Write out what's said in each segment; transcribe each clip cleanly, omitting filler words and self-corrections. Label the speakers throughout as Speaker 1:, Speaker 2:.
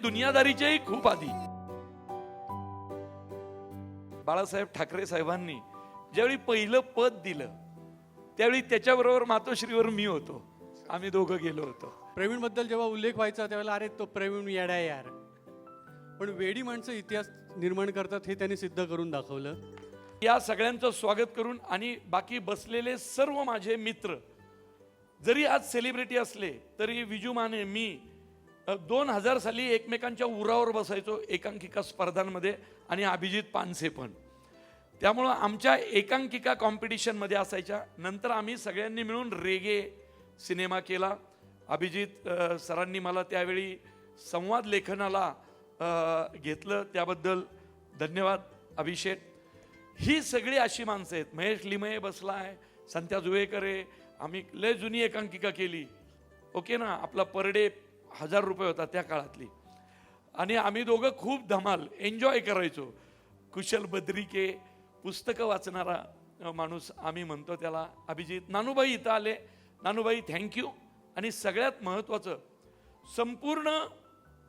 Speaker 1: दुनियादारीच्याही खूप आधी बाळासाहेब ठाकरे साहेबांनी ज्यावेळी पहिलं पद दिलं त्यावेळी त्याच्याबरोबर मातोश्रीवर मी होतो, आम्ही दोघं गेलो होतो.
Speaker 2: प्रवीण बद्दल जेव्हा उल्लेख व्हायचा त्यावेळेला अरे तो प्रवीण येडा आहे यार, पण वेडी माणसं इतिहास निर्माण करतात हे त्यांनी सिद्ध करून दाखवलं.
Speaker 1: या सगळ्यांचं स्वागत करून आणि बाकी बसलेले सर्व माझे मित्र जरी आज सेलिब्रिटी असले तरी विजू माने मी 2000 साली एकमेकांच्या उरावर बसायचो एकांकिका स्पर्धांमध्ये आणि अभिजित पानसे पण. त्यामुळं आमच्या एकांकिका कॉम्पिटिशनमध्ये असायच्या. नंतर आम्ही सगळ्यांनी मिळून रेगे सिनेमा केला. अभिजित सरांनी मला त्यावेळी संवाद लेखनाला घेतलं, त्याबद्दल धन्यवाद अभिषेक. ही सगळी अशी माणसं आहेत. महेश लिमये बसला आहे, संत्या जुवेकर आहे. आम्ही लय जुनी एकांकिका केली, ओके ना. आपला पर डे 1000 रुपये होता त्या काळातली. आणि आम्ही दोघं खूप धमाल एन्जॉय करायचो. कुशल बद्रिके पुस्तकं वाचणारा माणूस आम्ही म्हणतो त्याला. अभिजित, नानूबाई इथं आले. नानूबाई थँक्यू. आणि सगळ्यात महत्त्वाचं, संपूर्ण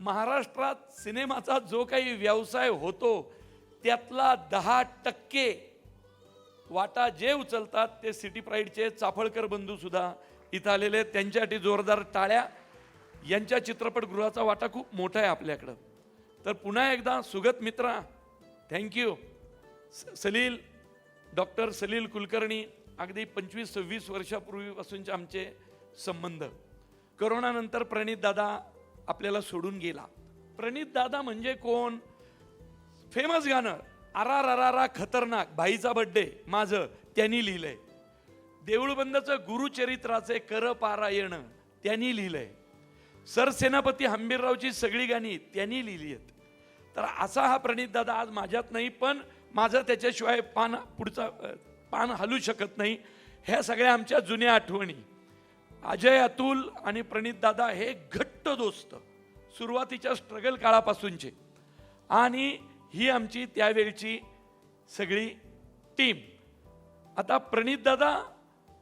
Speaker 1: महाराष्ट्रात सिनेमाचा जो काही व्यवसाय होतो त्यातला 10% वाटा जे उचलतात ते सिटी प्राईडचे चाफळकर बंधू सुद्धा इथं आलेले आहेत. त्यांच्यासाठी जोरदार टाळ्या. यांच्या चित्रपटगृहाचा वाटा खूप मोठा आहे आपल्याकडं. तर पुन्हा एकदा सुगत मित्रा थँक्यू. सलील, डॉक्टर सलील कुलकर्णी, अगदी 25-26 वर्षापूर्वीपासूनचे आमचे संबंध. करोनानंतर प्रणित दादा आपल्याला सोडून गेला. प्रणित दादा म्हणजे कोण? फेमस गाणं आरा रारा खतरनाक, भाईचा बड्डे माझं त्यांनी लिहिलंय. देऊळबंदाचं गुरुचरित्राचे कर पारायण त्यांनी लिहिलंय. सरसेनापती हंबीररावची सगळी गाणी त्यांनी लिहिली आहेत. तर असा हा प्रणित दादा आज माझ्यात नाही, पण माझं त्याच्याशिवाय पुढचा पान हलू शकत नाही. ह्या सगळ्या आमच्या जुन्या आठवणी. अजय, अतुल आणि प्रणित दादा हे घट्ट दोस्त सुरुवातीच्या स्ट्रगल काळापासूनचे. आणि ही आमची त्यावेळची सगळी टीम. आता प्रणित दादा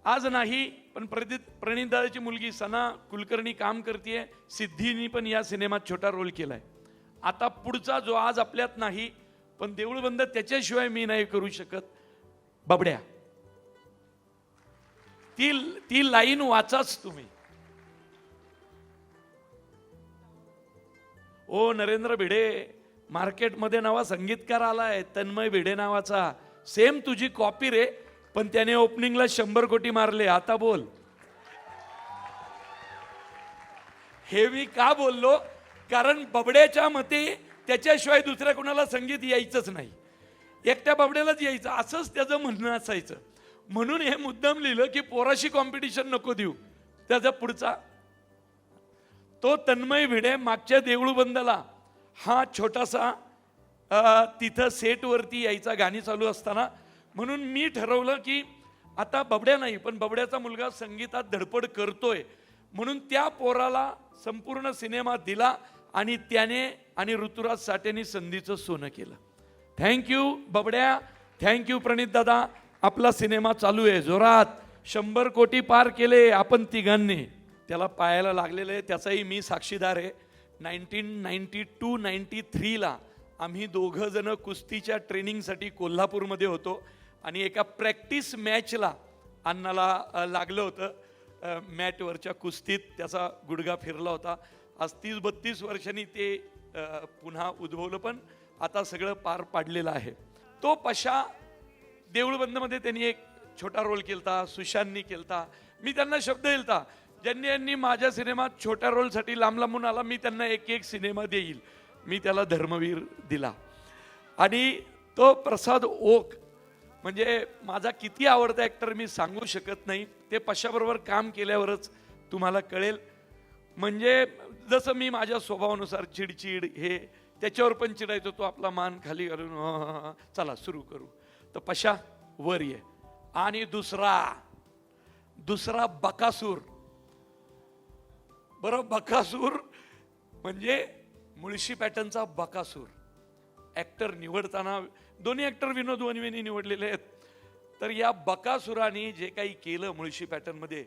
Speaker 1: आज नाही, पण प्रणित दादाची मुलगी सना कुलकर्णी काम करते. सिद्धीनी पण या सिनेमात छोटा रोल केलाय. आता पुढचा जो आज आपल्यात नाही, पण देऊळबंद त्याच्याशिवाय मी नाही करू शकत, बबड्या. ती लाईन वाचाच तुम्ही. ओ नरेंद्र भिडे, मार्केटमध्ये नवा संगीतकार आलाय तन्मय भिडे नावाचा, सेम तुझी कॉपी रे, पण त्याने ओपनिंगला 100 कोटी मारले. आता बोल. हे मी का बोललो? कारण बबड्याच्या मते त्याच्याशिवाय दुसऱ्या कोणाला संगीत यायचंच नाही, एकट्या बबड्यालाच यायचं, असंच त्याचं म्हणणं असायचं. म्हणून हे मुद्दाम लिहिलं की पोराशी कॉम्पिटिशन नको देऊ. त्याचा पुढचा तो तन्मय भिडे मागच्या देऊळबंदाला हा छोटासा तिथं सेटवरती यायचा गाणी चालू असताना. म्हणून मी ठरवलं की आता बबड्या नाही, पण बबड्याचा मुलगा संगीतात धडपड करतोय, म्हणून त्या पोराला संपूर्ण सिनेमा दिला आणि त्याने आणि ऋतुराज साठेंनी संधीचं सोनं केलं. थँक्यू बबड्या, थँक्यू प्रणित दादा. आपला सिनेमा चालू आहे जोरात. 100 कोटी पार केले आपण तिघांनी. त्याला पायाला लागलेलं आहे, त्याचाही मी साक्षीदार आहे. 1992-93ला आम्ही दोघं जण कुस्तीच्या ट्रेनिंगसाठी कोल्हापूरमध्ये होतो आणि एका प्रॅक्टिस मॅचला अण्णाला लागलं होतं. मॅटवरच्या कुस्तीत त्याचा गुडघा फिरला होता. आज 30-32 वर्षांनी ते पुन्हा उद्भवलं, पण आता सगळं पार पाडलेलं आहे. तो पशा देऊळबंदमध्ये त्यांनी एक छोटा रोल केलता, सुशांतनी केलता. मी त्यांना शब्द दिलता, ज्यांनी माझ्या सिनेमात छोट्या रोलसाठी लांब लांबून आला, मी त्यांना एक सिनेमा देईल. मी त्याला धर्मवीर दिला. आणि तो प्रसाद ओक म्हणजे माझा किती आवडता ॲक्टर मी सांगू शकत नाही. ते पशाबरोबर काम केल्यावरच तुम्हाला कळेल. म्हणजे जसं मी माझ्या स्वभावानुसार चिडचिड हे त्याच्यावर पण चिडायचो, तो आपला मान खाली घालून चला सुरू करू. तर पशा वर ये. आणि दुसरा बकासूर. बरं, बकासूर म्हणजे मुळशी पॅटर्नचा बकासूर. ॲक्टर निवडताना दोन्ही ॲक्टर विनोद वनवेनी निवडलेले आहेत. तर या बकासुराने जे काही केलं मुळशी पॅटर्नमध्ये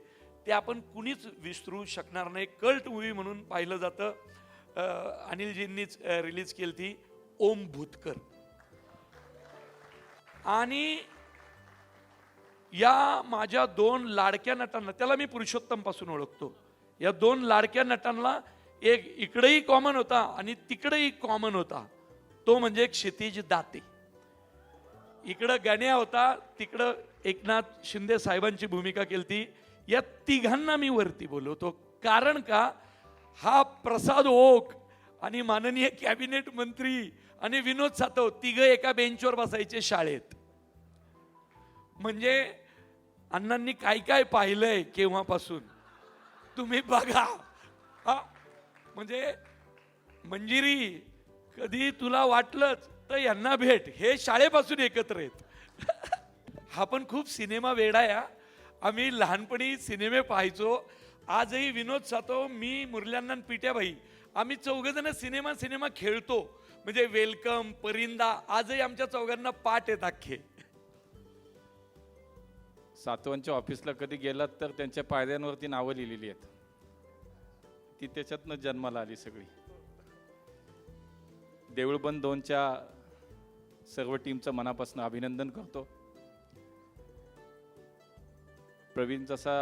Speaker 1: ते आपण कुणीच विसरू शकणार नाही. कल्ट मूव्ही म्हणून पाहिलं जातं. अनिलजींनीच रिलीज केली ती, ओम भूतकर. आणि या माझ्या 2 लाडक्या नटांना, त्याला मी पुरुषोत्तम पासून ओळखतो, या 2 लाडक्या नटांना एक इकडेही कॉमन होता आणि तिकडेही कॉमन होता, तो म्हणजे क्षितिज दाते. इकडं गण्या होता, तिकडं एकनाथ शिंदे साहेबांची भूमिका केली. या तिघांना मी वरती बोलवतो, कारण का हा प्रसाद ओक आणि माननीय कॅबिनेट मंत्री आणि विनोद सातव तिघ एका बेंचवर बसायचे शाळेत. म्हणजे अण्णांनी काय काय पाहिलंय केव्हापासून तुम्ही बघा. म्हणजे मंजिरी, कधी तुला वाटलंच तर यांना भेट, हे शाळेपासून एकत्र आहेत. हा पण खूप सिनेमा वेडा आहे. आम्ही लहानपणी सिनेमे पाहायचो. आजही विनोद सातव, मी, मुरल्यांना, पिट्याबाई आम्ही 4 जण सिनेमा खेळतो. म्हणजे वेलकम, परिंदा आजही आमच्या 4घांना पाठ आहेत अख्खे.
Speaker 3: सातवांच्या ऑफिसला कधी गेलात तर त्यांच्या पायऱ्यांवरती नावं लिहिलेली आहेत. ती त्याच्यातनं जन्माला आली सगळी. देऊळबंद 2च्या सर्व टीमचं मनापासून अभिनंदन करतो. प्रवीण जसा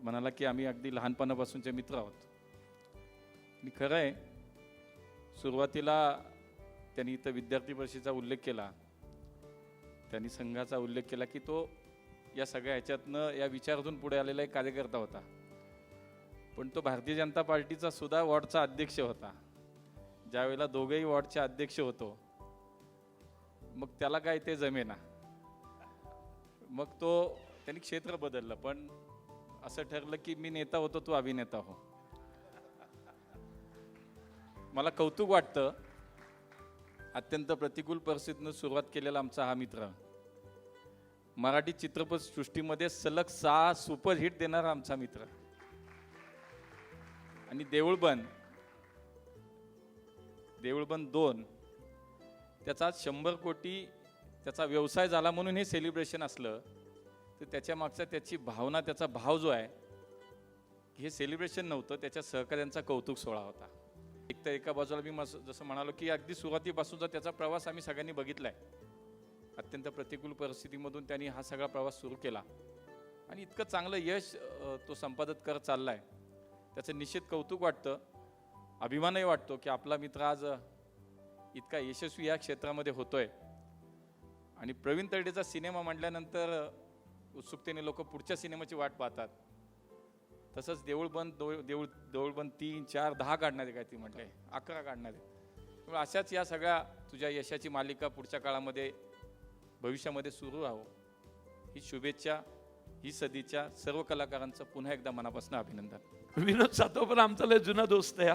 Speaker 3: म्हणाला की आम्ही अगदी लहानपणापासूनचे मित्र आहोत. आणि खरं आहे, सुरुवातीला त्यांनी इथं विद्यार्थी परिषदेचा उल्लेख केला, त्यांनी संघाचा उल्लेख केला की तो या सगळ्या ह्याच्यातनं या विचारातून पुढे आलेला एक कार्यकर्ता होता. पण तो भारतीय जनता पार्टीचा सुद्धा वॉर्डचा अध्यक्ष होता. ज्यावेळेला दोघेही वॉर्डचे अध्यक्ष होतो, मग त्याला काय ते जमेना. मग तो त्यांनी क्षेत्र बदललं, पण असं ठरलं की मी नेता होतो, तू अभिनेता हो. मला कौतुक वाटतं, अत्यंत प्रतिकूल परिस्थितीनं सुरुवात केलेला आमचा हा मित्र, मराठी चित्रपट सृष्टीमध्ये सलग 6 सुपरहिट देणारा आमचा मित्र. आणि देऊळबंद 2 त्याचा 100 कोटी त्याचा व्यवसाय झाला म्हणून हे सेलिब्रेशन असलं तर त्याच्या मागचा त्याची भावना, त्याचा भाव जो आहे, हे सेलिब्रेशन नव्हतं, त्याच्या सहकार्यांचा कौतुक सोहळा होता. एक तर एका बाजूला मी जसं म्हणालो की अगदी सुरुवातीपासूनचा त्याचा प्रवास आम्ही सगळ्यांनी बघितलाय. अत्यंत प्रतिकूल परिस्थितीमधून त्यांनी हा सगळा प्रवास सुरू केला आणि इतकं चांगलं यश तो संपादित करत चाललाय. त्याचं निश्चित कौतुक वाटतं, अभिमानही वाटतो की आपला मित्र आज इतका यशस्वी या क्षेत्रामध्ये होतोय. आणि प्रवीण तरडेचा सिनेमा म्हटल्यानंतर उत्सुकतेने लोक पुढच्या सिनेमाची वाट पाहतात. तसंच देऊळबंद 3, 4, 10 काढणार आहे, काय ती म्हटलंय 11 काढणार आहे. त्यामुळे अशाच या सगळ्या तुझ्या यशाची मालिका पुढच्या काळामध्ये भविष्यामध्ये सुरू राहो, ही शुभेच्छा, ही सदिच्छा सर्व कलाकारांचं पुन्हा एकदा मनापासून अभिनंदन.
Speaker 1: विनोद सातव पण आमचा लय जुना दोस्त आहे.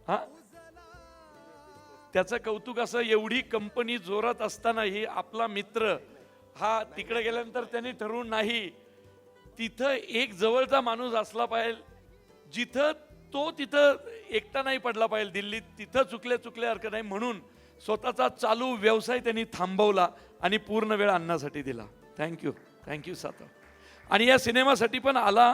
Speaker 1: हा त्याचं कौतुक असं, एवढी कंपनी जोरात असतानाही आपला मित्र हा तिकडे गेल्यानंतर त्यांनी ठरवून नाही, तिथं एक जवळचा माणूस असला पाहिजे, जिथं तो तिथं एकटा नाही पडला पाहिजे दिल्लीत, तिथं चुकल्यासारखं नाही, म्हणून स्वतःचा चालू व्यवसाय त्यांनी थांबवला आणि पूर्ण वेळ अन्नासाठी दिला. थँक्यू सातव. आणि या सिनेमासाठी पण आला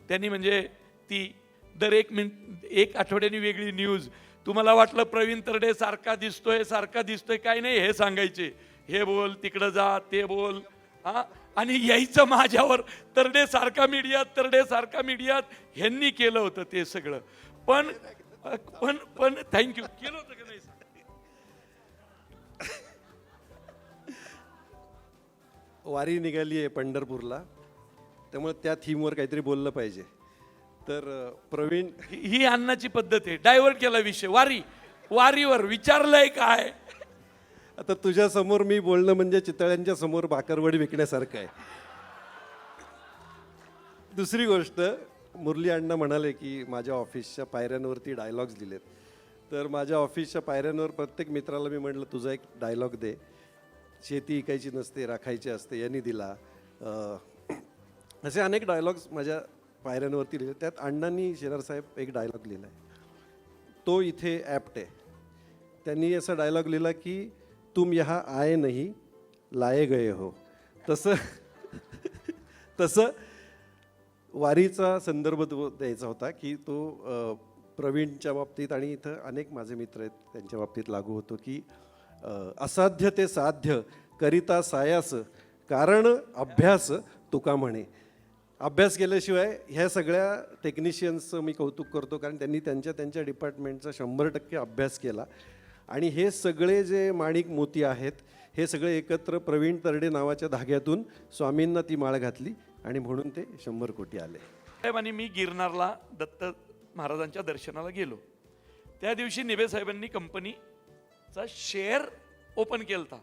Speaker 1: त्यांनी, म्हणजे ती दर 1 आठवड्यानी वेगळी न्यूज. तुम्हाला वाटलं प्रवीण तरडे सारखा दिसतोय, काय नाही हे सांगायचे, हे बोल, तिकडं जा, ते बोल, आणि यायचं माझ्यावर, तरडे सारखा मीडियात ह्यांनी केलं होतं ते सगळं. पण थँक्यू केलं होतं का नाही?
Speaker 4: वारी निघाली आहे पंढरपूरला, त्यामुळे त्या थीमवर काहीतरी बोललं पाहिजे. तर प्रवीण,
Speaker 1: ही अन्नाची पद्धत आहे, डायव्हर्ट केला विषय. वारीवर विचारलंय काय?
Speaker 4: आता तुझ्या समोर मी बोलणं म्हणजे चितळ्यांच्या समोर भाकरवडी विकण्यासारखं आहे. दुसरी गोष्ट, मुरली अण्णा म्हणाले की माझ्या ऑफिसच्या पायऱ्यांवरती डायलॉग्स दिलेत. तर माझ्या ऑफिसच्या पायऱ्यांवर प्रत्येक मित्राला मी म्हटलं तुझा एक डायलॉग दे. शेती इकायची नसते, राखायची असते, यांनी दिला. असे अनेक डायलॉग्स माझ्या पायऱ्यांवरती लिहिले. त्यात अण्णांनी, शेलार साहेब, एक डायलॉग लिहिला आहे, तो इथे ॲप्ट आहे. त्यांनी असा डायलॉग लिहिला की तुम यहाँ आए नहीं लाए गए हो. तसं वारीचा संदर्भ तो द्यायचा होता की तो प्रवीणच्या बाबतीत आणि इथं अनेक माझे मित्र आहेत त्यांच्या बाबतीत लागू होतो की असाध्य ते साध्य करिता सायास कारण अभ्यास तुका म्हणे. अभ्यास केल्याशिवाय ह्या सगळ्या टेक्निशियन्सचं मी कौतुक करतो, कारण त्यांनी त्यांच्या डिपार्टमेंटचा 100% अभ्यास केला. आणि हे सगळे जे माणिक मोती आहेत हे सगळे एकत्र प्रवीण तरडे नावाच्या धाग्यातून स्वामींना ती माळ घातली आणि म्हणून ते 100 कोटी आले.
Speaker 1: साहेब आणि मी गिरनारला दत्त महाराजांच्या दर्शनाला गेलो. त्या दिवशी निबे साहेबांनी कंपनीचा शेअर ओपन केलता.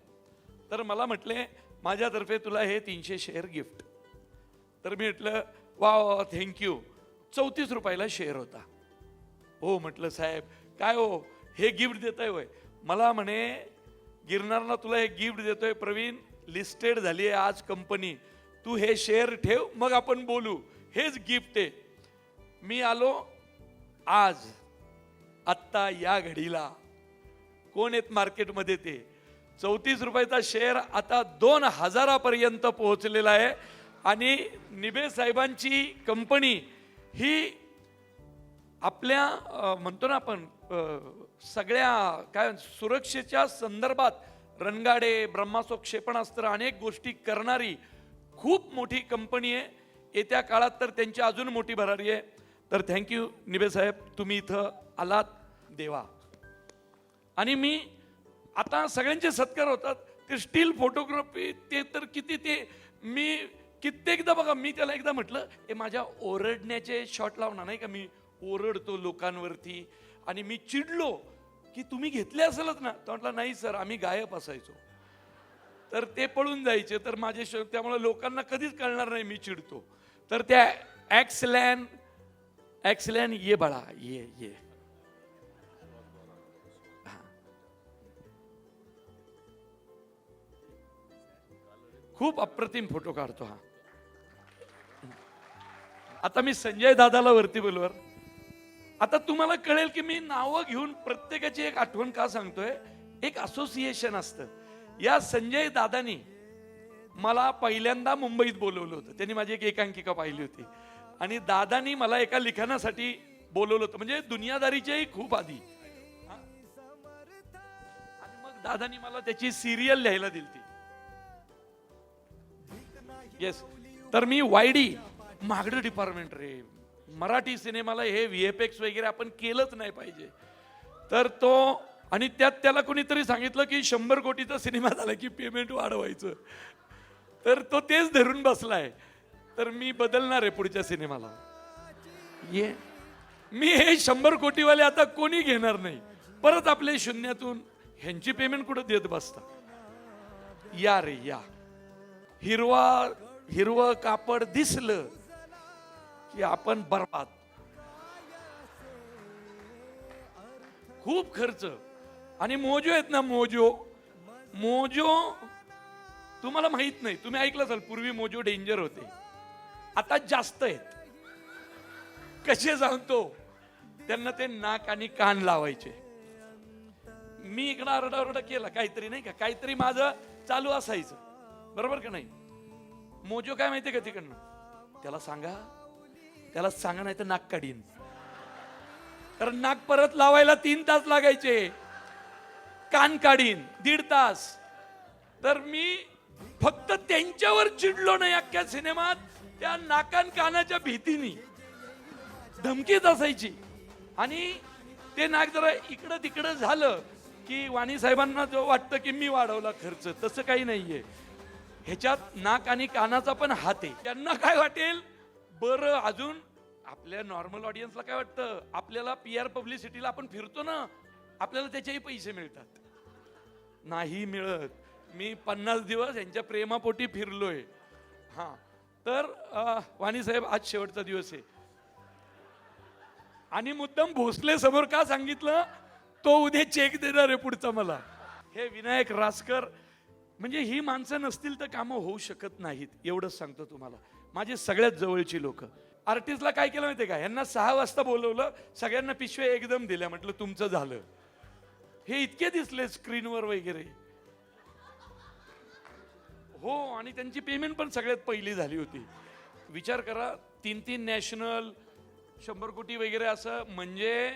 Speaker 1: तर मला म्हटले माझ्यातर्फे तुला हे 300 शेअर गिफ्ट. तर मी म्हटलं वा वा थँक्यू. 34 रुपयाला शेअर होता. हो म्हटलं साहेब काय हो हे गिफ्ट देताय होय. मला म्हणे गिरनारला तुला हे गिफ्ट देतोय प्रवीण, लिस्टेड झाली आहे आज कंपनी, तू हे शेअर ठेव मग आपण बोलू, हेच गिफ्ट आहे. मी आलो आज आत्ता या घडीला. कोण आहेत मार्केटमध्ये ते 34 रुपयाचा शेअर आता 2000 पर्यंत पोहोचलेला आहे. आणि निबे साहेबांची कंपनी ही आपल्या म्हणतो ना आपण सगळ्या काय सुरक्षेच्या संदर्भात रणगाडे, ब्रह्मास्त्र, क्षेपणास्त्र अनेक गोष्टी करणारी खूप मोठी कंपनी आहे. येत्या काळात तर त्यांची अजून मोठी भरारी आहे. तर थँक्यू निबे साहेब, तुम्ही इथं आलात देवा. आणि मी आता सगळ्यांचे सत्कार होतात ते स्टील फोटोग्राफी ते तर किती ते मी कित्येकदा बघा मी त्याला एकदा म्हटलं हे माझ्या ओरडण्याचे शॉट लावणार नाही का, मी ओरडतो लोकांवरती आणि मी चिडलो की तुम्ही घेतले असेलच ना. तो म्हटलं नाही सर आम्ही गायब असायचो. तर ते पळून जायचे. तर माझे त्यामुळे लोकांना कधीच कळणार नाही मी चिडतो. तर त्या ॲक्सलॅन ये बाळा ये खूप अप्रतिम फोटो काढतो हा. आता मी संजय दादाला वरती बोलवर. आता तुम्हाला कळेल की मी नावं घेऊन प्रत्येकाची एक आठवण का सांगतोय. एक असोसिएशन असतं. या संजय दादानी मला पहिल्यांदा मुंबईत बोलवलं होतं. त्यांनी माझी एक एकांकिका पाहिली होती आणि दादानी मला एका लिखाणासाठी बोलवलं होतं, म्हणजे दुनियादारीच्याही खूप आधी. आणि मग दादानी मला त्याची सिरियल लिहायला दिली. येस. तर मी वायडी महागडं डिपार्टमेंट रे, मराठी सिनेमाला हे VFX वगैरे आपण केलंच नाही पाहिजे. तर तो आणि त्यात त्याला कोणीतरी सांगितलं की 100 कोटीचा सिनेमा झाला की पेमेंट वाढवायचं. तर तो तेच धरून बसलाय. तर मी बदलणार आहे पुढच्या सिनेमाला. ये मी हे 100 कोटीवाले आता कोणी घेणार नाही. परत आपले शून्यातून ह्यांची पेमेंट कुठं देत बसता. या रे या. हिरवं कापड दिसलं की आपण बरबाद. खूप खर्च. आणि मोजो आहेत ना मोजो तुम्हाला माहित नाही. तुम्ही ऐकलं असाल पूर्वी मोजो डेंजर होते, आता जास्त आहेत. कसे सांगतो, त्यांना ते नाक आणि कान लावायचे. मी इकडं आरडाओरडा केला काहीतरी नाही का, काहीतरी माझं चालू असायचं. बरोबर का नाही. मोजो काय माहितीये का तिकडनं, त्याला सांगा नाही तर नाक काढीन. तर नाक परत लावायला 3 तास लागायचे, कान काढीन 1.5 तास. तर मी फक्त त्यांच्यावर चिडलो नाही अख्ख्या सिनेमात, त्या नाकान कानाच्या भीतीने धमकीत असायची. आणि ते नाक जरा इकडं तिकडं झालं की वाणी साहेबांना जो वाटतं की मी वाढवला खर्च, तसं काही नाहीये. ह्याच्यात नाक आणि कानाचा पण हात आहे. त्यांना काय वाटेल बरं, अजून आपल्या नॉर्मल ऑडियन्सला काय वाटतं, आपल्याला PR पब्लिसिटीला आपण फिरतो ना, आपल्याला त्याचेही पैसे मिळतात. नाही मिळत. मी 50 दिवस यांच्या प्रेमापोटी फिरलोय. हा. तर वाणी साहेब आज शेवटचा दिवस आहे. आणि मुद्दाम भोसले समोर का सांगितलं, तो उद्या चेक देणार आहे पुढचा मला. हे विनायक रासकर म्हणजे ही माणसं नसतील तर कामं होऊ शकत नाहीत. एवढंच सांगतो तुम्हाला. माझे सगळ्यात जवळची लोक. आर्टिस्टला काय केलं माहितीये का, यांना 6 वाजता बोलवलं, सगळ्यांना पिशव्या एकदम दिल्या, म्हटलं तुमचं झालं. हे इतके दिसले स्क्रीनवर वगैरे. हो. आणि त्यांची पेमेंट पण सगळ्यात पहिली झाली होती. विचार करा, 3 नॅशनल 100 कोटी वगैरे असं, म्हणजे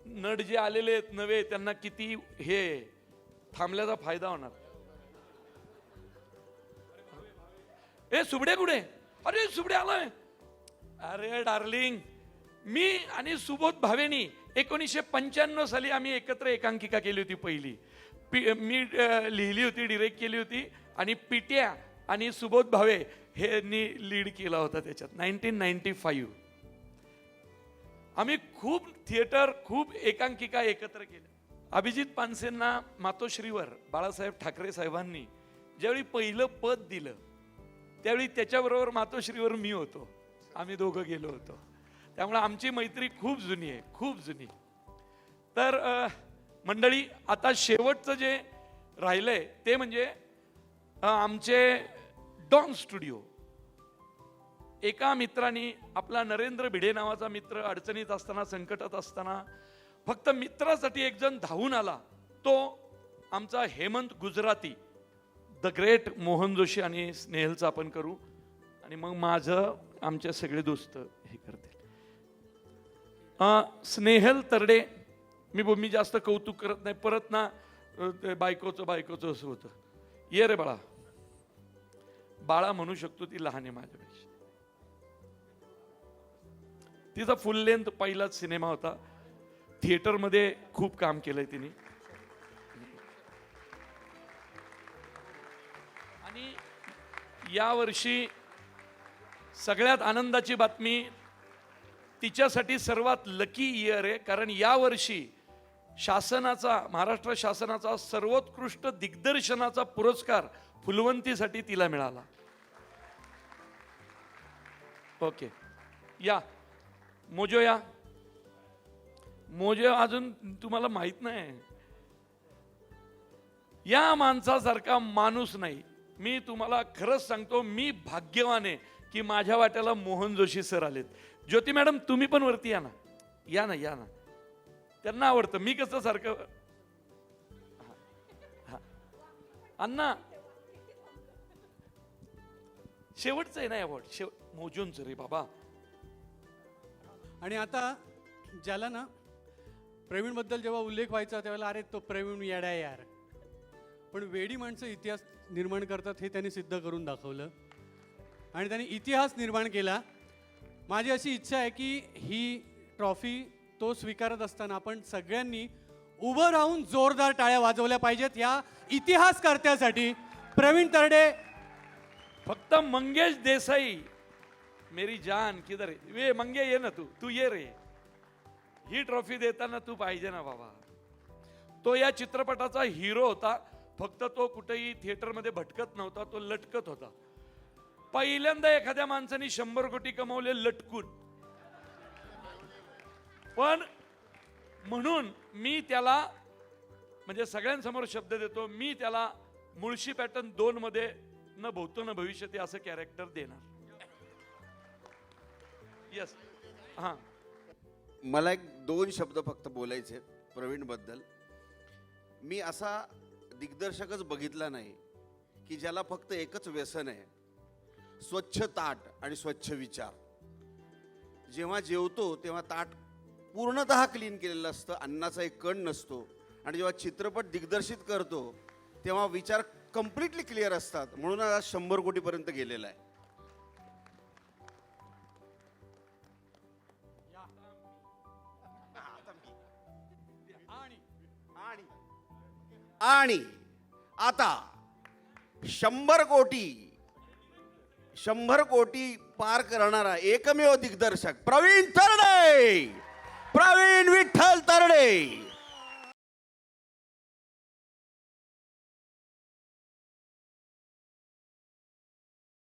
Speaker 1: नट जे आलेले आहेत नवे त्यांना किती हे थांबल्याचा फायदा होणार. ए सुबडे कुठे? अरे सुबडे आलाय. अरे डार्लिंग, मी आणि सुबोध भावेनी 1995 साली आम्ही एकत्र एकांकिका केली होती पहिली. मी लिहिली होती, डिरेक्ट केली होती, आणि पिट्या आणि सुबोध भावे हे लीड केला होता त्याच्यात 1995. आम्ही खूप थिएटर, खूप एकांकिका एकत्र केल्या. अभिजित पानसेंना मातोश्रीवर बाळासाहेब ठाकरे साहेबांनी ज्यावेळी पहिलं पद दिलं त्यावेळी त्याच्याबरोबर मातोश्रीवर मी होतो. आम्ही दोघं गेलो होतो. त्यामुळे आमची मैत्री खूप जुनी आहे, खूप जुनी. तर मंडळी, आता शेवटचं जे राहिलंय ते म्हणजे आमचे डॉन स्टुडिओ. एका मित्राने, आपला नरेंद्र भिडे नावाचा मित्र, अडचणीत असताना, संकटात असताना फक्त मित्रासाठी एक जण धावून आला. तो आमचा हेमंत गुजराती, द ग्रेट मोहन जोशी आणि स्नेहलचं आपण करू, आणि मग माझं आमचे सगळे दोस्त हे करतील. स्नेहल तरडे. मी जास्त कौतुक करत नाही, परत ना बायकोचं असं होतं. ये रे बाळा. बाळा म्हणू शकतो, ती लहान आहे माझ्यापेक्षा. तिचा फुल लेंथ पहिलाच सिनेमा होता. थिएटरमध्ये खूप काम केलंय तिने. आणि यावर्षी सगळ्यात आनंदाची बातमी, तिच्यासाठी सर्वात लकी इयर आहे, कारण यावर्षी शासनाचा, महाराष्ट्र शासनाचा सर्वोत्कृष्ट दिग्दर्शनाचा पुरस्कार फुलवंतीसाठी तिला मिळाला. ओके, या मोजो, या मोजो. अजून तुम्हाला माहित नाही, या माणसासारखा माणूस नाही. मी तुम्हाला खरंच सांगतो, मी भाग्यवान आहे की माझ्या वाट्याला मोहन जोशी सर आलेत. ज्योती मॅडम, तुम्ही पण वरती या ना, या ना, या ना. त्यांना आवडतं. मी कसं सारखं अण्णा, शेवटचं आहे ना अवॉर्ड, मोजूनच रे बाबा.
Speaker 2: आणि आता ज्याला ना प्रवीणबद्दल जेव्हा उल्लेख व्हायचा त्यावेळेला अरे तो प्रवीण येडा आहे यार, पण वेडी माणसं इतिहास निर्माण करतात हे त्यांनी सिद्ध करून दाखवलं आणि त्यांनी इतिहास निर्माण केला. माझी अशी इच्छा आहे की ही ट्रॉफी तो स्वीकारत असताना आपण सगळ्यांनी उभं राहून जोरदार टाळ्या वाजवल्या पाहिजेत या इतिहासकर्त्यासाठी. प्रवीण तरडे.
Speaker 1: फक्त मंगेश देसाई, मेरी जान किधर है? वे मंगे, ये ना, तू ये रे. ही ट्रॉफी देताना तू पाहिजे ना बाबा. तो या चित्रपटाचा हिरो होता, फक्त तो कुठेही थिएटरमध्ये भटकत नव्हता, तो लटकत होता. पहिल्यांदा एखाद्या माणसाने 100 कोटी कमवले लटकून. पण म्हणून मी त्याला, म्हणजे सगळ्यांसमोर शब्द देतो, मी त्याला मुळशी पॅटर्न 2 मध्ये न भूतो न भविष्यती असं कॅरेक्टर देणार. यस. हां,
Speaker 5: मला एक 2 शब्द फक्त बोलायचे प्रवीण बद्दल. मी असा दिग्दर्शकच बघितला नाही की ज्याला फक्त एकच व्यसन आहे, स्वच्छ ताट आणि स्वच्छ विचार. जेव्हा जेवतो तेव्हा ताट पूर्णतः क्लीन केलेलं असतं, अन्नाचा एक कण नसतो, आणि जेव्हा चित्रपट दिग्दर्शित करतो तेव्हा विचार कम्प्लिटली क्लिअर असतात. म्हणून आज 100 कोटीपर्यंत गेलेला आहे. आणि आता 100 कोटी पार करणारा एकमेव दिग्दर्शक प्रवीण तरडे, प्रवीण विठ्ठल तरडे.